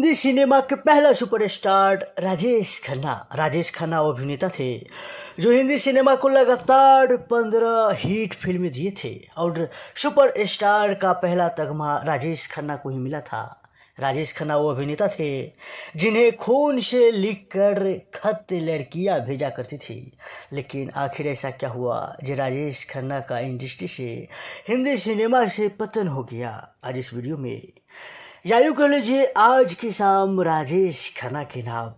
Hindi cinema के पहला superstar Rajesh Khanna वो अभिनेता थे जो हिंदी सिनेमा को लगातार 15 हिट फिल्में दिए थे और सुपरस्टार का पहला तगमा राजेश खन्ना को ही मिला था। राजेश खन्ना वो अभिनेता थे जिन्हें खून से लिखकर खत लड़कियां भेजा करती थी, लेकिन आखिर ऐसा क्या हुआ जो राजेश खन्ना का इंडस्ट्री से हिंदी सिनेमा से पतन हो गया। आज इस वीडियो में या यूँ कह लीजिए आज की शाम राजेश खन्ना के नाम।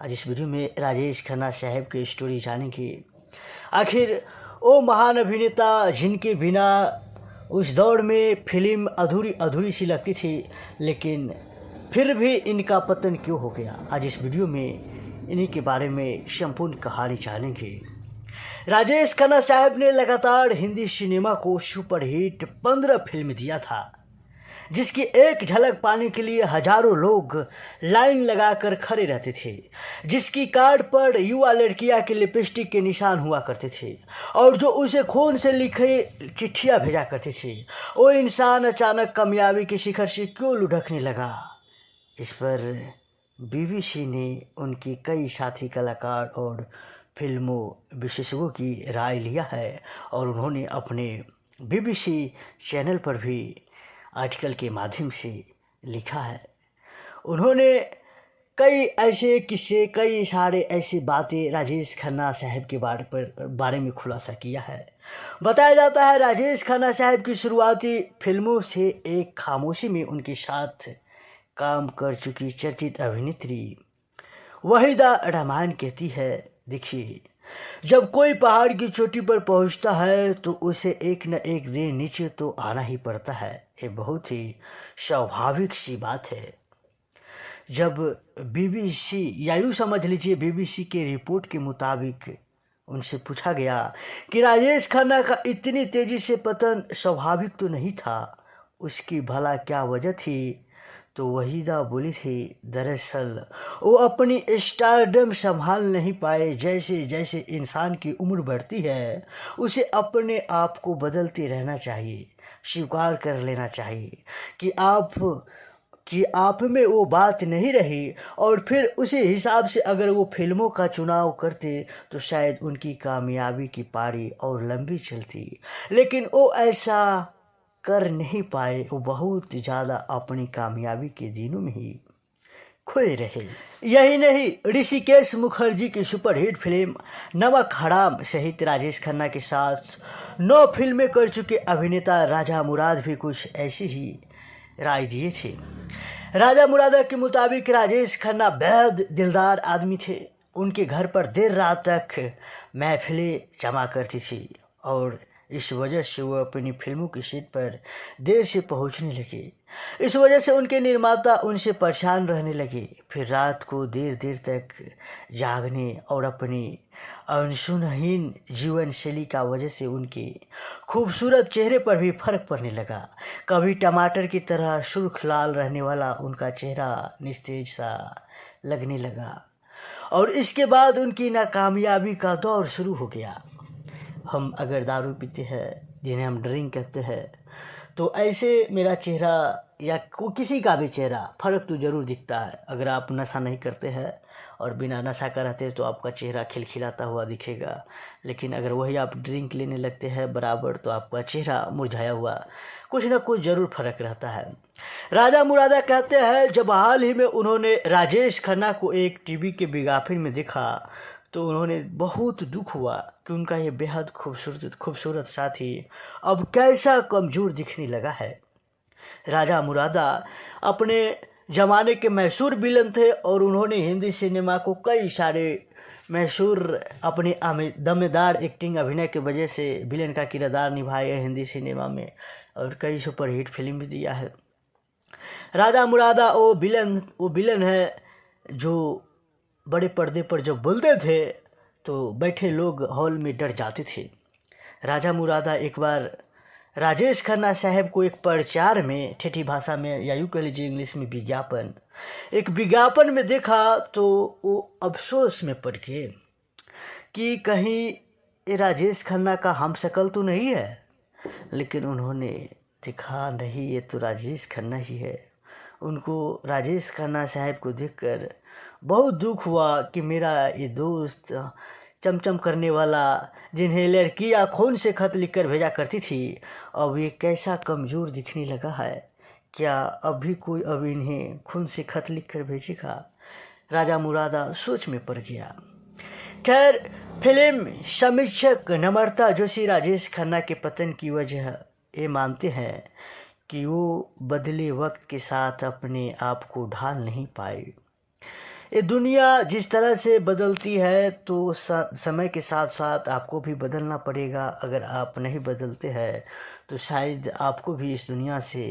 आज इस वीडियो में राजेश खन्ना साहब की स्टोरी जानेंगे। आखिर वो महान अभिनेता जिनके बिना उस दौर में फिल्म अधूरी सी लगती थी, लेकिन फिर भी इनका पतन क्यों हो गया। आज इस वीडियो में इन्हीं के बारे में संपूर्ण कहानी जानेंगे। राजेश खन्ना साहब ने लगातार हिंदी सिनेमा को सुपरहिट 15 फिल्म दिया था, जिसकी एक झलक पाने के लिए हजारों लोग लाइन लगाकर खड़े रहते थे, जिसकी कार्ड पर युवा लड़कियां के लिपस्टिक के निशान हुआ करते थे और जो उसे खून से लिखे चिट्ठियां भेजा करती थी। वो इंसान अचानक कामयाबी के शिखर से क्यों लुढ़कने लगा, इस पर बीबीसी ने उनकी कई साथी कलाकार और फिल्मों विशेषज्ञों की राय लिया है और उन्होंने अपने बीबीसी चैनल पर भी आर्टिकल के माध्यम से लिखा है। उन्होंने कई ऐसे किस्से, कई सारे ऐसी बातें राजेश खन्ना साहब के बारे में खुलासा किया है। बताया जाता है राजेश खन्ना साहब की शुरुआती फिल्मों से एक खामोशी में उनके साथ काम कर चुकी चर्चित अभिनेत्री वहीदा रहमान कहती है, देखिए जब कोई पहाड़ की चोटी पर पहुंचता है तो उसे एक न एक दिन नीचे तो आना ही पड़ता है। ये बहुत ही स्वाभाविक सी बात है। जब बीबीसी या यूँ समझ लीजिए बीबीसी के रिपोर्ट के मुताबिक उनसे पूछा गया कि राजेश खन्ना का इतनी तेजी से पतन स्वाभाविक तो नहीं था, उसकी भला क्या वजह थी, तो वहीदा बोली थी, दरअसल वो अपनी स्टारडम संभाल नहीं पाए। जैसे जैसे इंसान की उम्र बढ़ती है उसे अपने आप को बदलते रहना चाहिए, स्वीकार कर लेना चाहिए कि आप में वो बात नहीं रही और फिर उसी हिसाब से अगर वो फिल्मों का चुनाव करते तो शायद उनकी कामयाबी की पारी और लंबी चलती, लेकिन वो ऐसा कर नहीं पाए। वो बहुत ज़्यादा अपनी कामयाबी के दिनों में ही खोए रहे। यही नहीं, ऋषिकेश मुखर्जी की सुपरहिट फिल्म नमक हराम सहित राजेश खन्ना के साथ 9 फिल्में कर चुके अभिनेता राजा मुराद भी कुछ ऐसी ही राय दिए थे। राजा मुरादा के मुताबिक राजेश खन्ना बेहद दिलदार आदमी थे। उनके घर पर देर रात तक महफिलें जमा करती थी और इस वजह से वो अपनी फिल्मों की सेट पर देर से पहुंचने लगे। इस वजह से उनके निर्माता उनसे परेशान रहने लगे। फिर रात को देर तक जागने और अपनी अनसुनहीन जीवन शैली का वजह से उनके खूबसूरत चेहरे पर भी फर्क पड़ने लगा। कभी टमाटर की तरह सुर्ख लाल रहने वाला उनका चेहरा निस्तेज सा लगने लगा और इसके बाद उनकी नाकामयाबी का दौर शुरू हो गया। हम अगर दारू पीते हैं, जिन्हें हम ड्रिंक कहते हैं, तो ऐसे मेरा चेहरा या किसी का भी चेहरा फ़र्क तो ज़रूर दिखता है। अगर आप नशा नहीं करते हैं और बिना नशा का रहते हैं तो आपका चेहरा खिलखिलाता हुआ दिखेगा, लेकिन अगर वही आप ड्रिंक लेने लगते हैं बराबर तो आपका चेहरा मुरझाया हुआ कुछ ना कुछ ज़रूर फ़र्क रहता है। राजा मुरादा कहते हैं जब हाल ही में उन्होंने राजेश खन्ना को एक टीवी के विज्ञापन में देखा तो उन्होंने बहुत दुख हुआ कि उनका ये बेहद खूबसूरत साथी अब कैसा कमज़ोर दिखने लगा है। राजा मुरादा अपने ज़माने के मशहूर विलन थे और उन्होंने हिंदी सिनेमा को कई सारे मशहूर अपनी दमदार एक्टिंग अभिनय की वजह से विलन का किरदार निभाया है हिंदी सिनेमा में और कई सुपरहिट फिल्म भी दिया है। राजा मुरादा वो विलन है जो बड़े पर्दे पर जब बोलते थे तो बैठे लोग हॉल में डर जाते थे। राजा मुरादा एक बार राजेश खन्ना साहब को एक प्रचार में ठेठी भाषा में या यूँ कह लीजिए इंग्लिश में विज्ञापन में देखा तो वो अफसोस में पड़ गए कि कहीं ये राजेश खन्ना का हमशक्ल तो नहीं है, लेकिन उन्होंने देखा नहीं ये तो राजेश खन्ना ही है। उनको राजेश खन्ना साहब को देखकर बहुत दुख हुआ कि मेरा ये दोस्त चमचम करने वाला, जिन्हें लड़कियां खून से खत लिखकर भेजा करती थी, अब ये कैसा कमज़ोर दिखने लगा है। क्या अभी कोई अब इन्हें खून से खत लिखकर भेजेगा? राजा मुरादा सोच में पड़ गया। खैर, फिल्म समीक्षक नम्रता जोशी राजेश खन्ना के पतन की वजह ये मानते हैं कि वो बदले वक्त के साथ अपने आप को ढाल नहीं पाए। ये दुनिया जिस तरह से बदलती है तो समय के साथ साथ आपको भी बदलना पड़ेगा। अगर आप नहीं बदलते हैं तो शायद आपको भी इस दुनिया से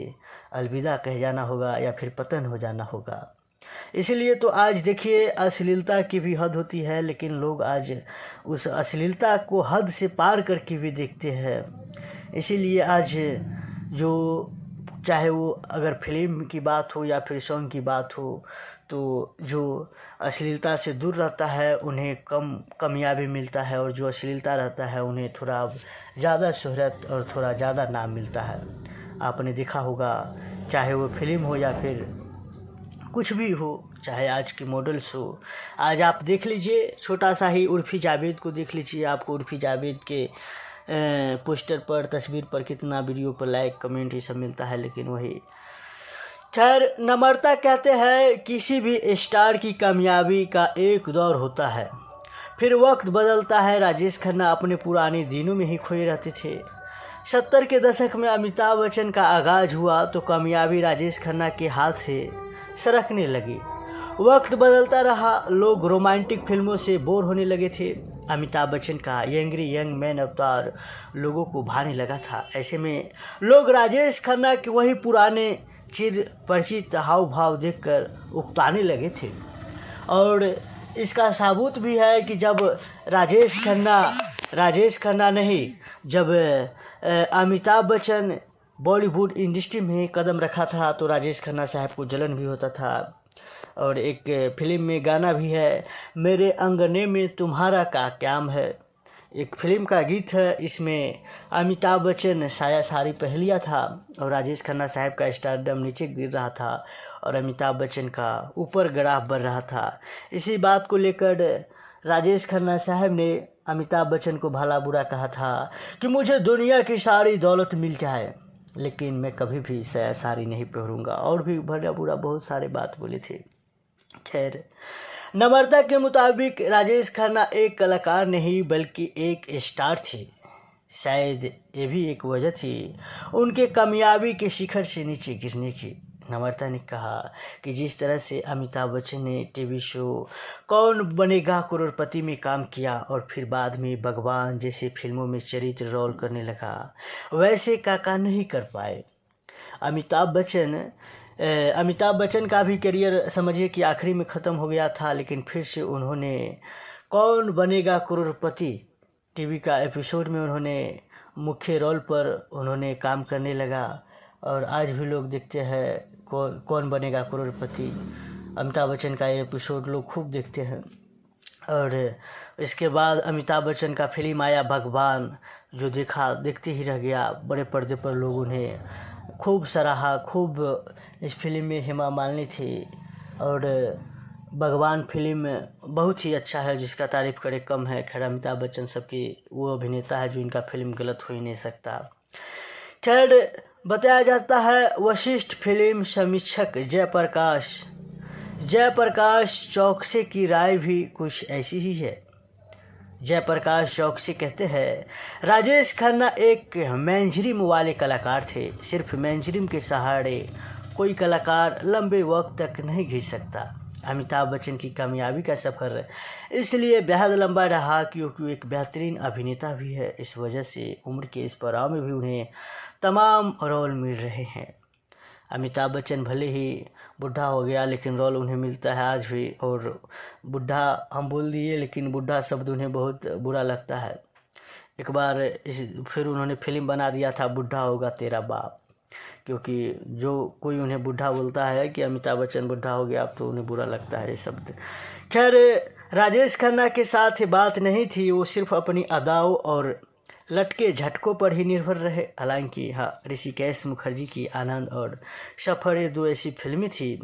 अलविदा कह जाना होगा या फिर पतन हो जाना होगा। इसलिए तो आज देखिए, अश्लीलता की भी हद होती है, लेकिन लोग आज उस अश्लीलता को हद से पार करके भी देखते हैं। इसीलिए आज जो चाहे वो अगर फिल्म की बात हो या फिर सॉन्ग की बात हो, तो जो अश्लीलता से दूर रहता है उन्हें कम कामयाबी मिलता है, और जो अश्लीलता रहता है उन्हें थोड़ा ज़्यादा शोहरत और थोड़ा ज़्यादा नाम मिलता है। आपने देखा होगा, चाहे वो फिल्म हो या फिर कुछ भी हो, चाहे आज की मॉडल्स हो। आज आप देख लीजिए, छोटा सा ही उर्फ़ी जावेद को देख लीजिए, आपको उर्फ़ी जावेद के पोस्टर पर, तस्वीर पर कितना वीडियो पर लाइक कमेंट ये सब मिलता है। लेकिन वही, खैर, नम्रता कहते हैं किसी भी स्टार की कामयाबी का एक दौर होता है, फिर वक्त बदलता है। राजेश खन्ना अपने पुराने दिनों में ही खोए रहते थे। 70 के दशक में अमिताभ बच्चन का आगाज़ हुआ तो कामयाबी राजेश खन्ना के हाथ से सरकने लगी। वक्त बदलता रहा, लोग रोमांटिक फिल्मों से बोर होने लगे थे। अमिताभ बच्चन का एंग्री यंग मैन अवतार लोगों को भाने लगा था। ऐसे में लोग राजेश खन्ना के वही पुराने चिर परिचित हाव भाव देखकर उकताने लगे थे। और इसका सबूत भी है कि जब राजेश खन्ना नहीं, जब अमिताभ बच्चन बॉलीवुड इंडस्ट्री में कदम रखा था तो राजेश खन्ना साहब को जलन भी होता था। और एक फिल्म में गाना भी है, मेरे अंगने में तुम्हारा का क्याम है, एक फिल्म का गीत है। इसमें अमिताभ बच्चन साया साड़ी पहन लिया था और राजेश खन्ना साहब का स्टारडम नीचे गिर रहा था और अमिताभ बच्चन का ऊपर ग्राफ बढ़ रहा था। इसी बात को लेकर राजेश खन्ना साहब ने अमिताभ बच्चन को भला बुरा कहा था कि मुझे दुनिया की सारी दौलत मिल जाए लेकिन मैं कभी भी साया साड़ी नहीं पहनूंगा, और भी भला बुरा बहुत सारे बात बोले थे। खैर, नम्रता के मुताबिक राजेश खन्ना एक कलाकार नहीं बल्कि एक स्टार थे। शायद ये भी एक वजह थी उनके कामयाबी के शिखर से नीचे गिरने की। नम्रता ने कहा कि जिस तरह से अमिताभ बच्चन ने टीवी शो कौन बनेगा करोड़पति में काम किया और फिर बाद में भगवान जैसे फिल्मों में चरित्र रोल करने लगा, वैसे काका नहीं कर पाए। अमिताभ बच्चन का भी करियर समझिए कि आखिरी में ख़त्म हो गया था, लेकिन फिर से उन्होंने कौन बनेगा करोड़पति टीवी का एपिसोड में उन्होंने मुख्य रोल पर उन्होंने काम करने लगा। और आज भी लोग देखते हैं कौन बनेगा करोड़पति, अमिताभ बच्चन का एपिसोड लोग खूब देखते हैं। और इसके बाद अमिताभ बच्चन का फिल्म आया भगवान, जो देखते ही रह गया। बड़े पर्दे पर लोग उन्हें खूब सराहा, खूब इस फिल्म में हेमा मालिनी थी। और भगवान फिल्म बहुत ही अच्छा है, जिसका तारीफ़ करे कम है। खैर, अमिताभ बच्चन सबकी वो अभिनेता है जो इनका फिल्म गलत हो ही नहीं सकता। खैर, बताया जाता है वशिष्ठ फिल्म समीक्षक जयप्रकाश चौकसे की राय भी कुछ ऐसी ही है। जयप्रकाश चौकसे कहते हैं, राजेश खन्ना एक मेनस्ट्रीम वाले कलाकार थे। सिर्फ मेनस्ट्रीम के सहारे कोई कलाकार लंबे वक्त तक नहीं घिस सकता। अमिताभ बच्चन की कामयाबी का सफ़र इसलिए बेहद लंबा रहा क्योंकि वो एक बेहतरीन अभिनेता भी है। इस वजह से उम्र के इस पड़ाव में भी उन्हें तमाम रोल मिल रहे हैं। अमिताभ बच्चन भले ही बुढ़ा हो गया लेकिन रोल उन्हें मिलता है आज भी। और बुढ़ा हम बोल दिए, लेकिन बुढ़ा शब्द उन्हें बहुत बुरा लगता है। एक बार फिर उन्होंने फिल्म बना दिया था बुढ़ा होगा तेरा बाप, क्योंकि जो कोई उन्हें बुढ़ा बोलता है कि अमिताभ बच्चन बुढ़ा हो गया, अब तो उन्हें बुरा लगता है ये शब्द। खैर, राजेश खन्ना के साथ बात नहीं थी, वो सिर्फ अपनी अदाओं और लटके झटकों पर ही निर्भर रहे। हालांकि हाँ, ऋषिकेश मुखर्जी की आनंद और सफर ये दो ऐसी फिल्में थी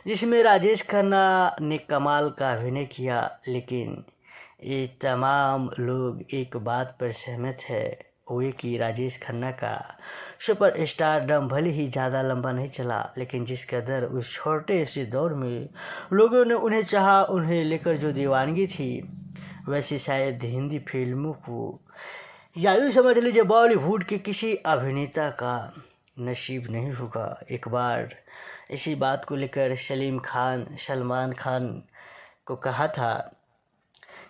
जिसमें राजेश खन्ना ने कमाल का अभिनय किया, लेकिन ये तमाम लोग एक बात पर सहमत है, वो ये कि राजेश खन्ना का सुपर स्टारडम भले ही ज़्यादा लंबा नहीं चला, लेकिन जिस कदर उस छोटे से दौर में लोगों ने उन्हें चाहा, उन्हें लेकर जो दीवानगी थी, वैसे शायद हिंदी फिल्मों को या यूँ समझ लीजिए बॉलीवुड के किसी अभिनेता का नसीब नहीं होगा। एक बार इसी बात को लेकर सलमान खान को कहा था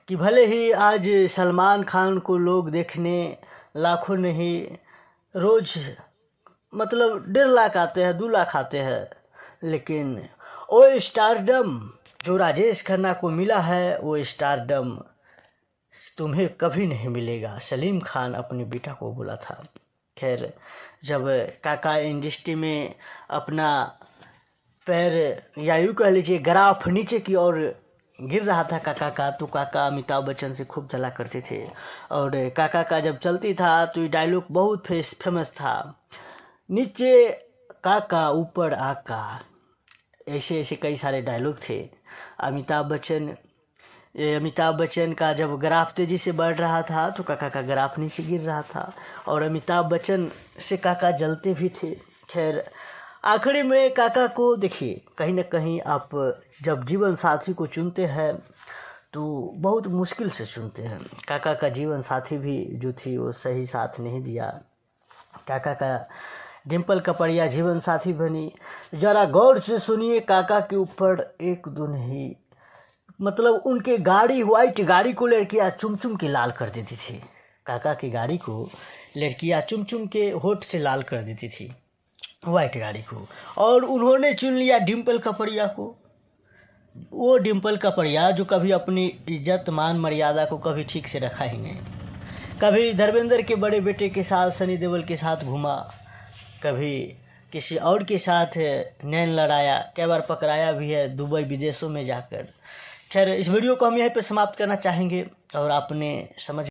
कि भले ही आज सलमान खान को लोग देखने लाखों नहीं, रोज़ मतलब 1.5 लाख आते हैं, 2 लाख आते हैं, लेकिन वो स्टारडम जो राजेश खन्ना को मिला है, वो स्टारडम तुम्हें कभी नहीं मिलेगा। सलीम खान अपने बेटा को बोला था। खैर, जब काका इंडस्ट्री में अपना पैर या यूँ कह लीजिए ग्राफ नीचे की ओर गिर रहा था काका का, तो काका अमिताभ बच्चन से खूब चला करते थे। और काका का जब चलती था तो ये डायलॉग बहुत फेमस था, नीचे काका ऊपर आका। ऐसे ऐसे कई सारे डायलॉग थे। अमिताभ बच्चन का जब ग्राफ तेज़ी से बढ़ रहा था तो काका का ग्राफ नीचे गिर रहा था, और अमिताभ बच्चन से काका जलते भी थे। खैर, आखिरी में काका को देखिए, कहीं ना कहीं आप जब जीवन साथी को चुनते हैं तो बहुत मुश्किल से चुनते हैं। काका का जीवन साथी भी जो थी वो सही साथ नहीं दिया। काका का डिम्पल कपड़िया जीवन साथी बनी। ज़रा गौर से सुनिए, काका के ऊपर एक दो नहीं, मतलब उनके व्हाइट गाड़ी को लड़कियाँ चुम चुम के लाल कर देती थी। काका की गाड़ी को लड़कियाँ चुम चुम के होठ से लाल कर देती थी, वाइट गाड़ी को, और उन्होंने चुन लिया डिम्पल कपड़िया को। वो डिम्पल कपड़िया जो कभी अपनी इज्जत मान मर्यादा को कभी ठीक से रखा ही नहीं, कभी धर्मेंद्र के बड़े बेटे के साथ सनी देओल के साथ घूमा, कभी किसी और के साथ नैन लड़ाया, कई बार पकड़ाया भी है दुबई विदेशों में जाकर। खैर, इस वीडियो को हम यहीं पर समाप्त करना चाहेंगे और आपने समझ